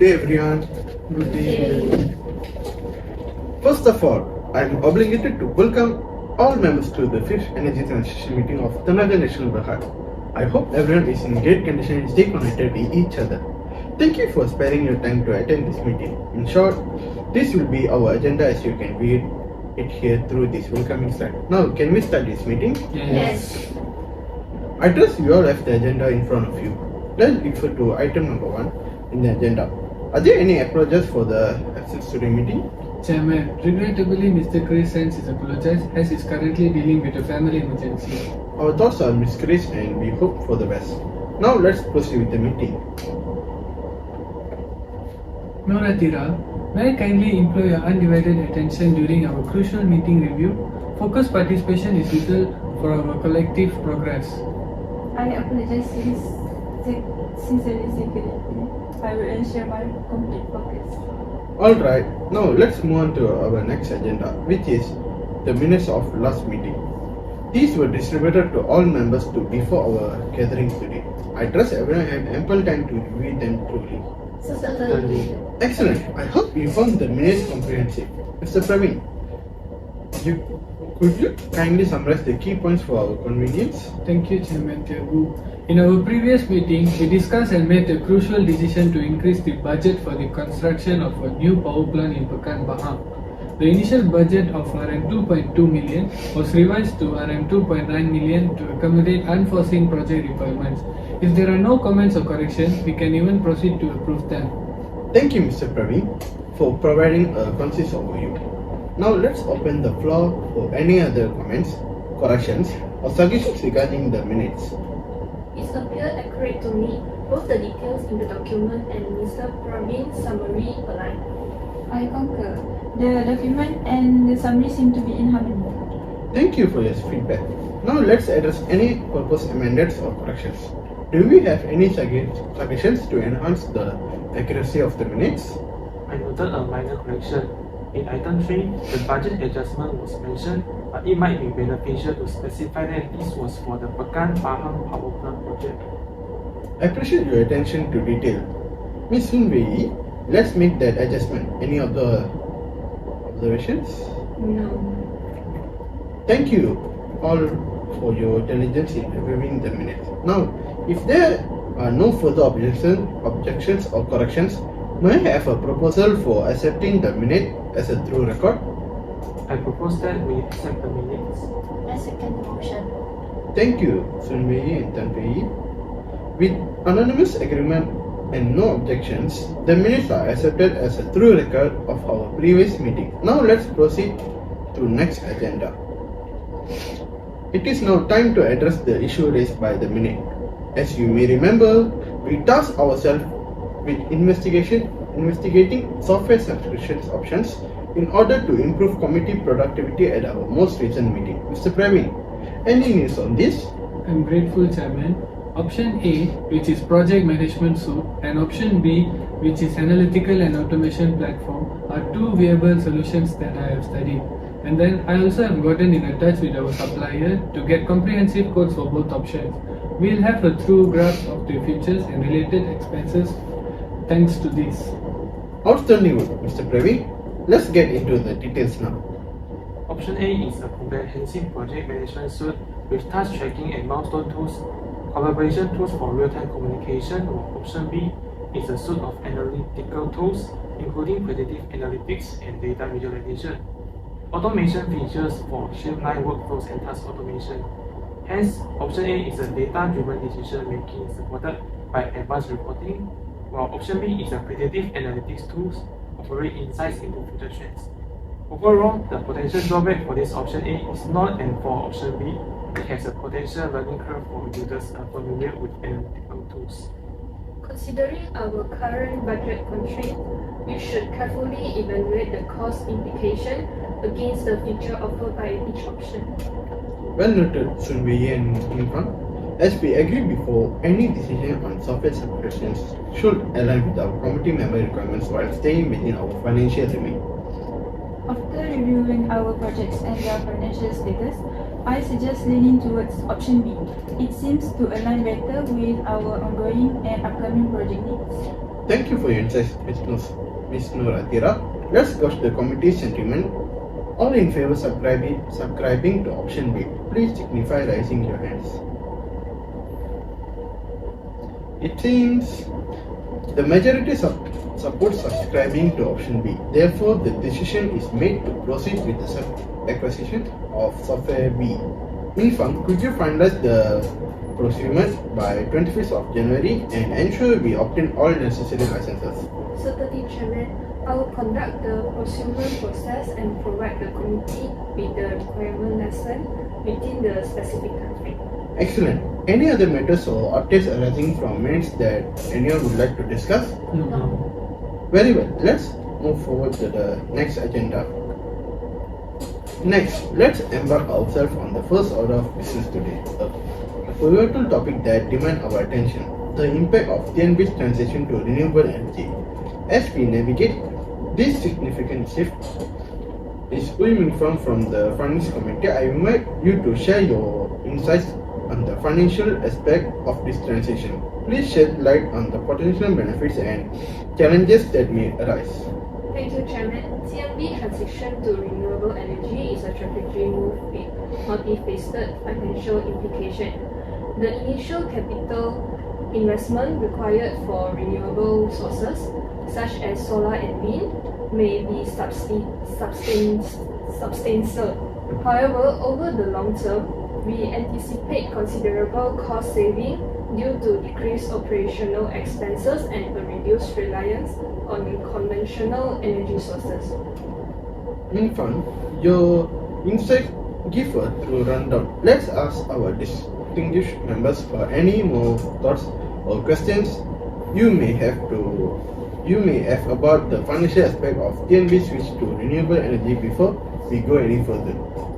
day everyone. Good day. First of all, I am obligated to welcome all members to the 5th Energy Transition meeting of TENAGA National Berhad. I hope everyone is in great condition and stay connected with each other. Thank you for sparing your time to attend this meeting. In short, this will be our agenda as you can read it here through this welcoming slide. Now, can we start this meeting? Yes. I trust you all have the agenda in front of you. Let's refer to item number 1 in the agenda. Are there any apologies for the absence to the meeting? Chairman, regrettably Mr. Chris sends his apologies as he is currently dealing with a family emergency. Our thoughts are Miss Chris and we hope for the best. Now let's proceed with the meeting. Mohd Athirah, may I kindly employ your undivided attention during our crucial meeting review? Focused participation is vital for our collective progress. I apologize sincerely, Seekar. I will ensure my complete focus. Alright, now let's move on to our next agenda, which is the minutes of last meeting. These were distributed to all members before our gathering today. I trust everyone had ample time to review them thoroughly. Certainly. Excellent. I hope you found the minutes comprehensive. Mr. Pravin, could you kindly summarize the key points for our convenience? Thank you, Chairman Tiagu. In our previous meeting, we discussed and made a crucial decision to increase the budget for the construction of a new power plant in Pekan Bahang. The initial budget of RM2.2 million was revised to RM2.9 million to accommodate unforeseen project requirements. If there are no comments or corrections, we can even proceed to approve them. Thank you, Mr. Pravin, for providing a concise overview. Now let's open the floor for any other comments, corrections, or suggestions regarding the minutes. It appeared accurate to me. Both the details in the document and Mr. Pravin's summary align. I concur. The document and the summary seem to be in harmony. Thank you for your feedback. Now let's address any proposed amendments or corrections. Do we have any suggestions to enhance the accuracy of the minutes? I noted a minor correction. In item 3, the budget adjustment was mentioned, but it might be beneficial to specify that this was for the Pekan Bahang Power Plant project. I appreciate your attention to detail. Ms. Wei Ye, let's make that adjustment. Any of the observations? No. Thank you all for your diligence in reviewing the minutes. Now, if there are no further objections or corrections, may I have a proposal for accepting the minute as a true record? I propose that we accept the minutes. I second the motion. Thank you, Sun Wei Ye and Tan Pei Yee. With unanimous agreement and no objections, the minutes are accepted as a true record of our previous meeting. Now let's proceed to next agenda. It is now time to address the issue raised by the minute. As you may remember, we tasked ourselves with investigating software subscriptions options in order to improve committee productivity at our most recent meeting. Mr. Pravin, any news on this? I'm grateful, Chairman. Option A, which is project management suite, and option B, which is analytical and automation platform, are two viable solutions that I have studied. And then I also have gotten in touch with our supplier to get comprehensive quotes for both options. We'll have a true grasp of the features and related expenses thanks to this. Outstanding work, Mr. Pravin. Let's get into the details now. Option A is a comprehensive project management suite with task tracking and milestone tools, collaboration tools for real-time communication, while option B is a suite of analytical tools, including predictive analytics and data visualization. Automation features for streamlined workflows and task automation. Hence, option A is a data-driven decision-making supported by advanced reporting, while option B is a predictive analytics tools offering insights into future trends. Overall, the potential drawback for this option A is not, and for option B, it has a potential learning curve for users familiar with analytical tools. Considering our current budget constraint, we should carefully evaluate the cost implication against the feature offered by each option. Well noted, Sun Wei Ye and Fang. As we agreed before, any decision on software subscriptions should align with our committee member requirements while staying within our financial limit. After reviewing our projects and their financial status, I suggest leaning towards option B. It seems to align better with our ongoing and upcoming project needs. Thank you for your insights, Ms. Athirah. Let's go to the committee's sentiment. All in favor subscribing to option B, please signify raising your hands. It seems the majority supports subscribing to option B. Therefore, the decision is made to proceed with the acquisition of software B. Fang, could you finalize the procurement by 25th of January and ensure we obtain all necessary licenses? Certainly, Chairman. I will conduct the procurement process and provide the committee with the requirement lesson within the specific country. Excellent. Any other matters or updates arising from minutes that anyone would like to discuss? No. Very well. Let's move forward to the next agenda. Next, let's embark ourselves on the first order of business today. A pivotal topic that demands our attention: the impact of TNB's transition to renewable energy. As we navigate this significant shift, is Ming from the Finance Committee. I invite you to share your insights on the financial aspect of this transition. Please shed light on the potential benefits and challenges that may arise. Thank you, Chairman. TNB transition to renewable energy is a strategic move with multifaceted financial implications. The initial capital investment required for renewable sources, such as solar and wind, may be substantial. However, over the long term, we anticipate considerable cost saving due to decreased operational expenses and a reduced reliance on conventional energy sources. Fang, your insight give a thorough rundown. Let's ask our distinguished members for any more thoughts or questions you may have about the financial aspect of TNB switch to renewable energy before we go any further.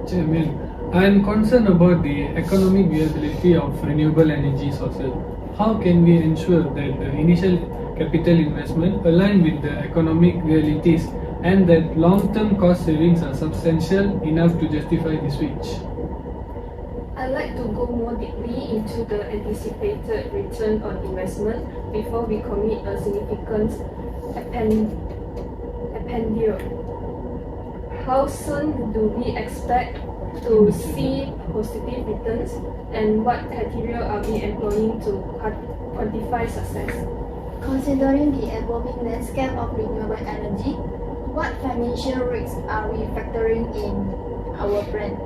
Chairman, I am concerned about the economic viability of renewable energy sources. How can we ensure that the initial capital investment align with the economic realities and that long-term cost savings are substantial enough to justify the switch? I'd like to go more deeply into the anticipated return on investment before we commit a significant expenditure. How soon do we expect to see positive returns, and what criteria are we employing to quantify success? Considering the evolving landscape of renewable energy, what financial risks are we factoring in our plan?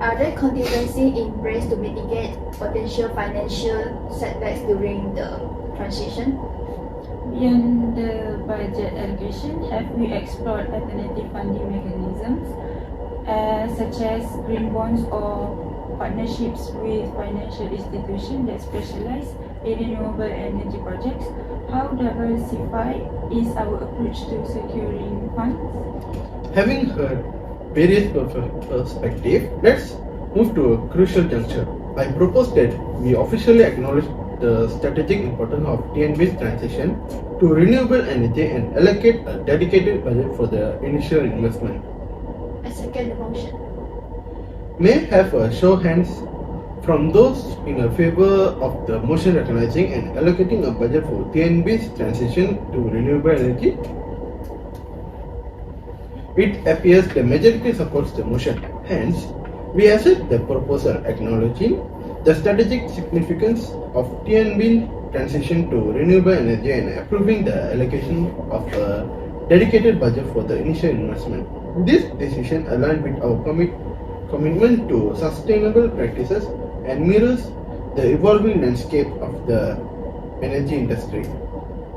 Are there contingencies in place to mitigate potential financial setbacks during the transition? Beyond the budget allocation, have we explored alternative funding mechanisms, such as green bonds or partnerships with financial institutions that specialize in renewable energy projects? How diversified is our approach to securing funds? Having heard various perspectives, let's move to a crucial juncture. I propose that we officially acknowledge the strategic importance of TNB's transition to renewable energy and allocate a dedicated budget for the initial investment. I second the motion. May I have a show of hands from those in favor of the motion recognizing and allocating a budget for TNB's transition to renewable energy? It appears the majority supports the motion. Hence, we accept the proposal acknowledging the strategic significance of TNB transition to renewable energy and approving the allocation of a dedicated budget for the initial investment. This decision aligns with our commitment to sustainable practices and mirrors the evolving landscape of the energy industry.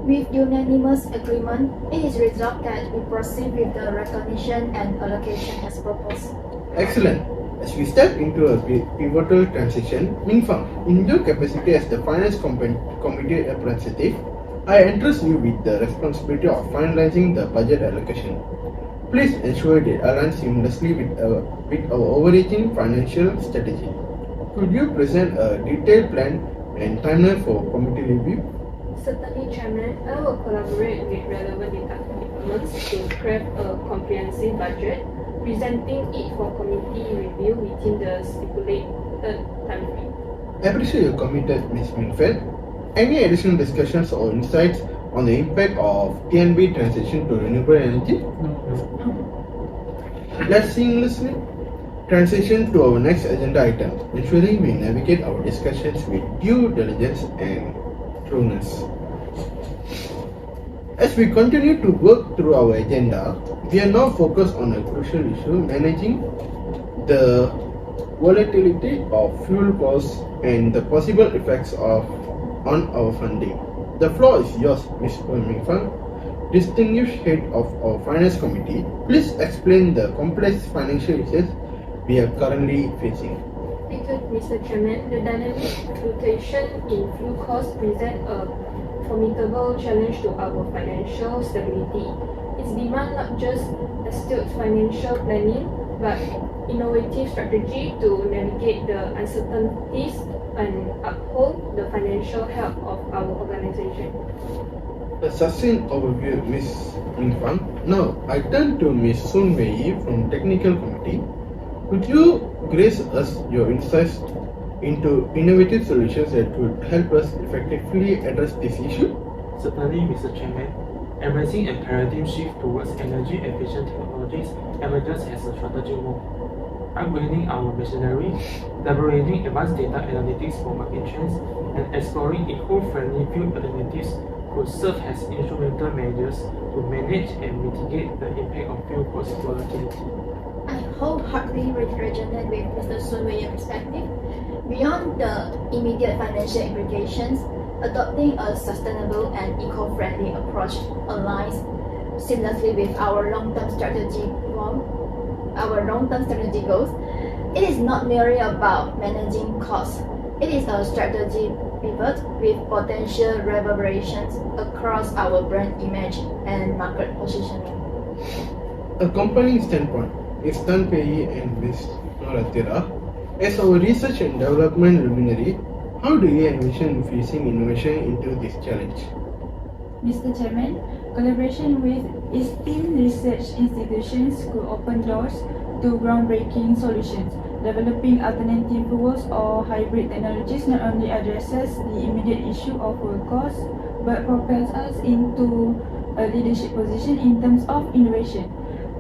With unanimous agreement, it is resolved that we proceed with the recognition and allocation as proposed. Excellent. As we step into a pivotal transition, Fang, in your capacity as the Finance Committee representative, I entrust you with the responsibility of finalizing the budget allocation. Please ensure it aligns seamlessly with our overarching financial strategy. Could you present a detailed plan and timeline for committee review? Certainly, Chairman. I will collaborate with relevant departments to craft a comprehensive budget, presenting it for committee review within the stipulated time frame. I appreciate your commitment, Ms. Minfeld. Any additional discussions or insights on the impact of TNB transition to renewable energy? Let's seamlessly transition to our next agenda item, ensuring we navigate our discussions with due diligence and trueness. As we continue to work through our agenda, we are now focused on a crucial issue, managing the volatility of fuel costs and the possible effects on our funding. The floor is yours, Mr. Ming Fang, distinguished head of our finance committee. Please explain the complex financial issues we are currently facing. Thank you, Mr. Chairman. The dynamic fluctuation in fuel costs present a formidable challenge to our financial stability. Its demand not just astute financial planning, but innovative strategy to navigate the uncertainties and uphold the financial health of our organization. A succinct overview, Ms. Ming Fang. Now, I turn to Ms. Sun Wei Ye from Technical Committee. Could you grace us your insights into innovative solutions that would help us effectively address this issue? Certainly, Mr. Chairman. Embracing a paradigm shift towards energy-efficient technologies emerges as a strategic move. Upgrading our machinery, leveraging advanced data analytics for market trends, and exploring eco-friendly fuel alternatives could serve as instrumental measures to manage and mitigate the impact of fuel cost volatility. I wholeheartedly resonate with Mr. Sun Wei Ye's perspective. Beyond the immediate financial implications, adopting a sustainable and eco-friendly approach aligns seamlessly with our long-term strategy goals. It is not merely about managing costs. It is a strategy pivot with potential reverberations across our brand image and market positioning. A company standpoint, Mr. Pei Yee and Ms. Athirah, as our research and development luminary, how do you envision infusing innovation into this challenge? Mr. Chairman, collaboration with esteemed research institutions could open doors to groundbreaking solutions. Developing alternative fuels or hybrid technologies not only addresses the immediate issue of fuel costs, but propels us into a leadership position in terms of innovation.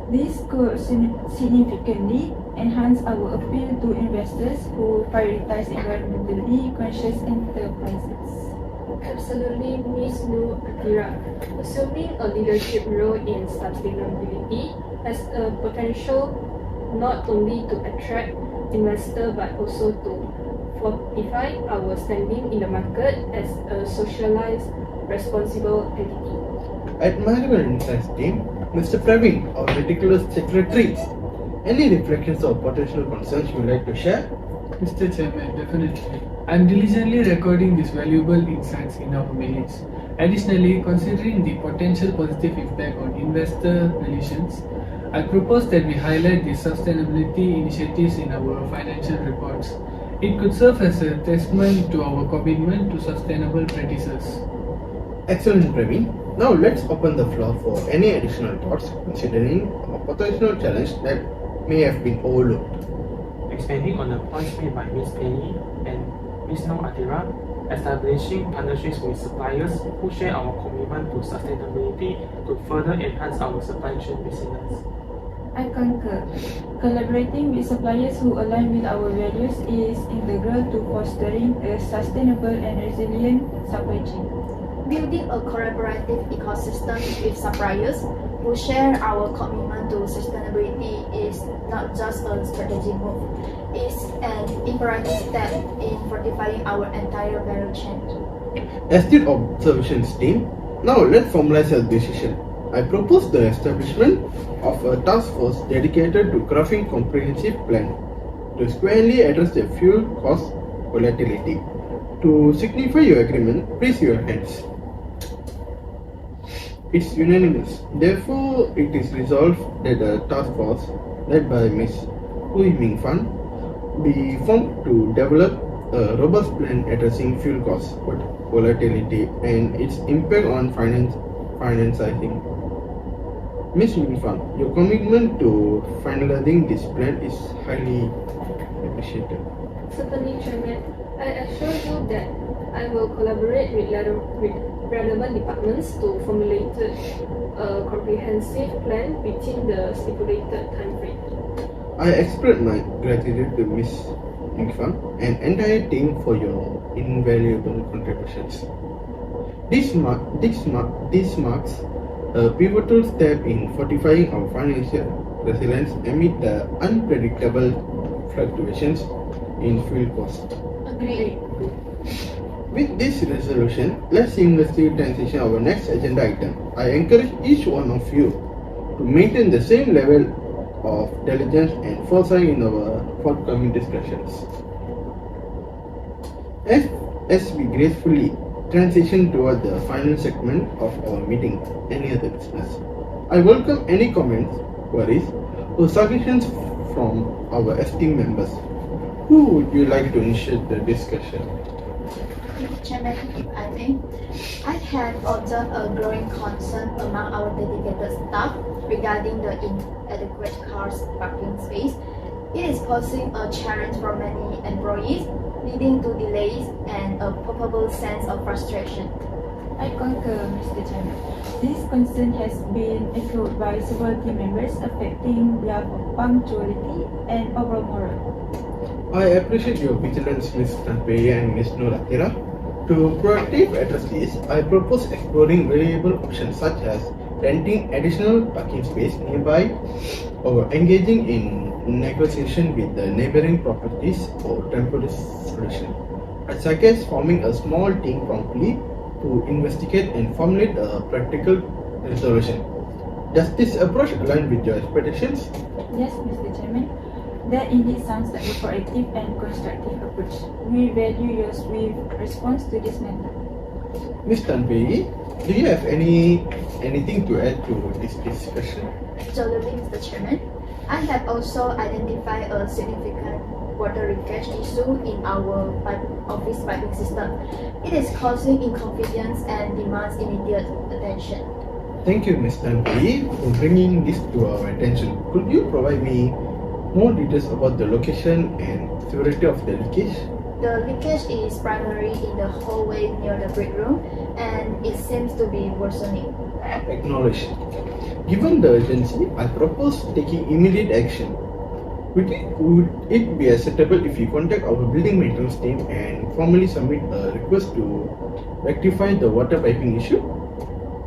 This could significantly enhance our appeal to investors who prioritize environmentally conscious enterprises. Absolutely, Ms. Athirah. Assuming a leadership role in sustainability has a potential not only to attract investors but also to fortify our standing in the market as a socialized, responsible entity. Admirable insights, team. Mr. Pravin, our meticulous secretary, any reflections or potential concerns you would like to share? Mr. Chairman, definitely. I am diligently recording these valuable insights in our minutes. Additionally, considering the potential positive impact on investor relations, I propose that we highlight the sustainability initiatives in our financial reports. It could serve as a testament to our commitment to sustainable practices. Excellent, Pravin. Now let's open the floor for any additional thoughts considering a potential challenge that may have been overlooked. Expanding on the points made by Ms. Pei Yee and Ms. Athirah, establishing partnerships with suppliers who share our commitment to sustainability could further enhance our supply chain resilience. I concur. Collaborating with suppliers who align with our values is integral to fostering a sustainable and resilient supply chain. Building a collaborative ecosystem with suppliers who share our commitment to sustainability is not just a strategic move, it's an imperative step in fortifying our entire value chain. Astute observations, team. Now let's formalize a decision. I propose the establishment of a task force dedicated to crafting comprehensive plan to squarely address the fuel cost volatility. To signify your agreement, raise your hands. It's unanimous. Therefore, it is resolved that the task force, led by Ms. Ming Fang, be formed to develop a robust plan addressing fuel cost volatility and its impact on financing. Ms. Ming Fang, your commitment to finalizing this plan is highly appreciated. Certainly, Chairman. I assure you that I will collaborate with relevant departments to formulate a comprehensive plan within the stipulated time frame. I express my gratitude to Ms. Fang and entire team for your invaluable contributions. This marks a pivotal step in fortifying our financial resilience amid the unpredictable fluctuations in fuel costs. Agreed. With this resolution, let's seamlessly transition our next agenda item. I encourage each one of you to maintain the same level of diligence and foresight in our forthcoming discussions. As we gracefully transition toward the final segment of our meeting, any other business, I welcome any comments, queries, or suggestions from our esteemed members. Who would you like to initiate the discussion? Chairman, if I may, I have observed a growing concern among our dedicated staff regarding the inadequate cars parking space. It is posing a challenge for many employees, leading to delays and a palpable sense of frustration. I concur, Mr. Chairman. This concern has been echoed by several team members, affecting their punctuality and overall morale. I appreciate your vigilance, Ms. Pei Yee and Ms. Athirah. To proactively address this, I propose exploring variable options such as renting additional parking space nearby or engaging in negotiation with the neighboring properties or temporary solution. I suggest forming a small team promptly to investigate and formulate a practical resolution. Does this approach align with your expectations? Yes, Mr. Chairman. That indeed sounds like a proactive and constructive approach. We value your swift response to this matter. Ms. Pei Yee, do you have anything to add to this discussion? Absolutely, Mr. Chairman. I have also identified a significant water leakage issue in our office piping system. It is causing inconvenience and demands immediate attention. Thank you, Ms. Pei Yee, for bringing this to our attention. Could you provide me more details about the location and severity of the leakage? The leakage is primarily in the hallway near the break room, and it seems to be worsening. Acknowledged. Given the urgency, I propose taking immediate action. Would it be acceptable if you contact our building maintenance team and formally submit a request to rectify the water piping issue?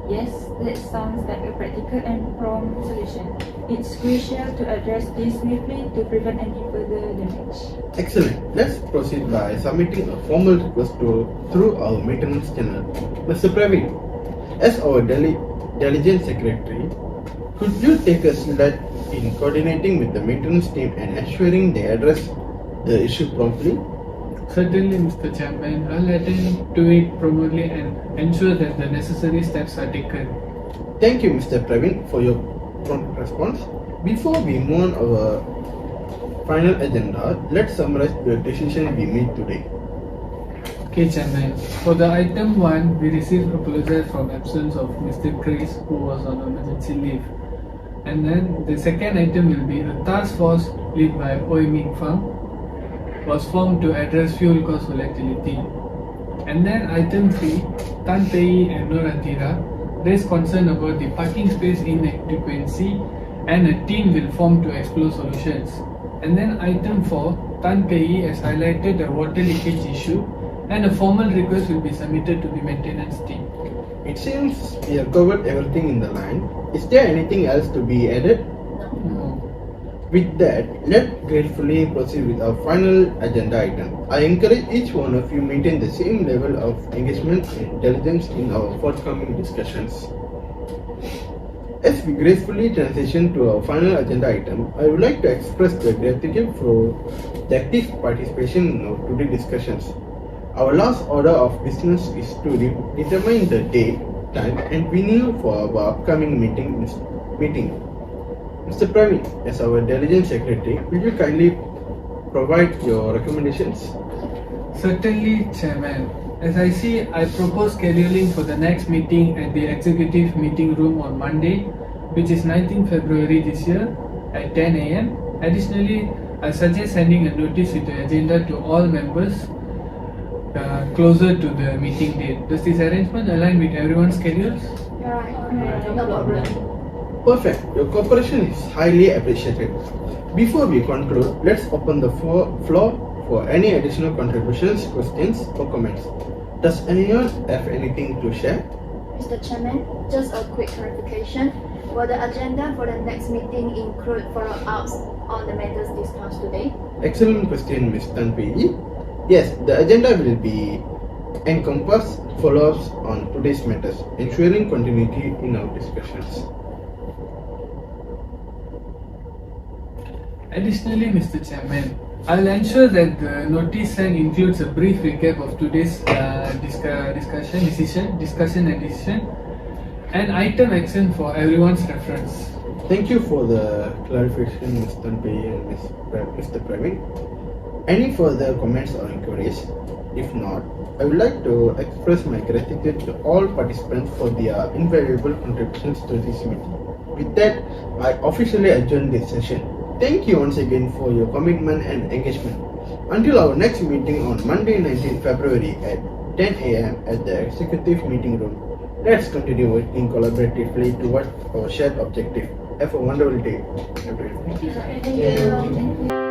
Yes, that sounds like a practical and prompt solution. It's crucial to address this swiftly to prevent any further damage. Excellent. Let's proceed by submitting a formal request through our maintenance channel. Mr. Pravin, as our diligent secretary, could you take us lead in coordinating with the maintenance team and ensuring they address the issue promptly? Certainly, Mr. Chairman, I'll attend to it promptly and ensure that the necessary steps are taken. Thank you, Mr. Pravin, for your prompt response. Before we move on our final agenda, let's summarize the decision we made today. Okay, Chairman. For the item 1, we received apologies from absence of Mr. Chris, who was on emergency leave. And then the second item will be a task force led by Ming was formed to address fuel cost volatility. And then item 3, Pei Yee and Athirah raised concern about the parking space inadequacy, and a team will form to explore solutions. And then item 4, Pei Yee has highlighted the water leakage issue, and a formal request will be submitted to the maintenance team. It seems we have covered everything in the line. Is there anything else to be added? No. With that, let's gratefully proceed with our final agenda item. I encourage each one of you maintain the same level of engagement and diligence in our forthcoming discussions. As we gracefully transition to our final agenda item, I would like to express the gratitude for the active participation in our today's discussions. Our last order of business is to determine the date, time, and venue for our upcoming meeting. Mr. Pravin, as our diligent secretary, will you kindly provide your recommendations? Certainly, Chairman. As I see, I propose scheduling for the next meeting at the executive meeting room on Monday, which is 19th February this year at 10 a.m. Additionally, I suggest sending a notice with the agenda to all members closer to the meeting date. Does this arrangement align with everyone's schedules? Right. No problem. Perfect. Your cooperation is highly appreciated. Before we conclude, let's open the floor for any additional contributions, questions, or comments. Does anyone have anything to share? Mr. Chairman, just a quick clarification. Will the agenda for the next meeting include follow-ups on the matters discussed today? Excellent question, Ms. Pei Yee. Yes, the agenda will be encompass follow-ups on today's matters, ensuring continuity in our discussions. Additionally, Mr. Chairman, I'll ensure that the notice sent includes a brief recap of today's discussion and decision, and item action for everyone's reference. Thank you for the clarification, Mr. Pei Yee and Mr. Pravin. Any further comments or inquiries? If not, I would like to express my gratitude to all participants for their invaluable contributions to this meeting. With that, I officially adjourn this session. Thank you once again for your commitment and engagement. Until our next meeting on Monday, 19th February at 10 a.m. at the Executive Meeting Room, let's continue working collaboratively towards our shared objective. Have a wonderful day, everyone. Thank you. Thank you.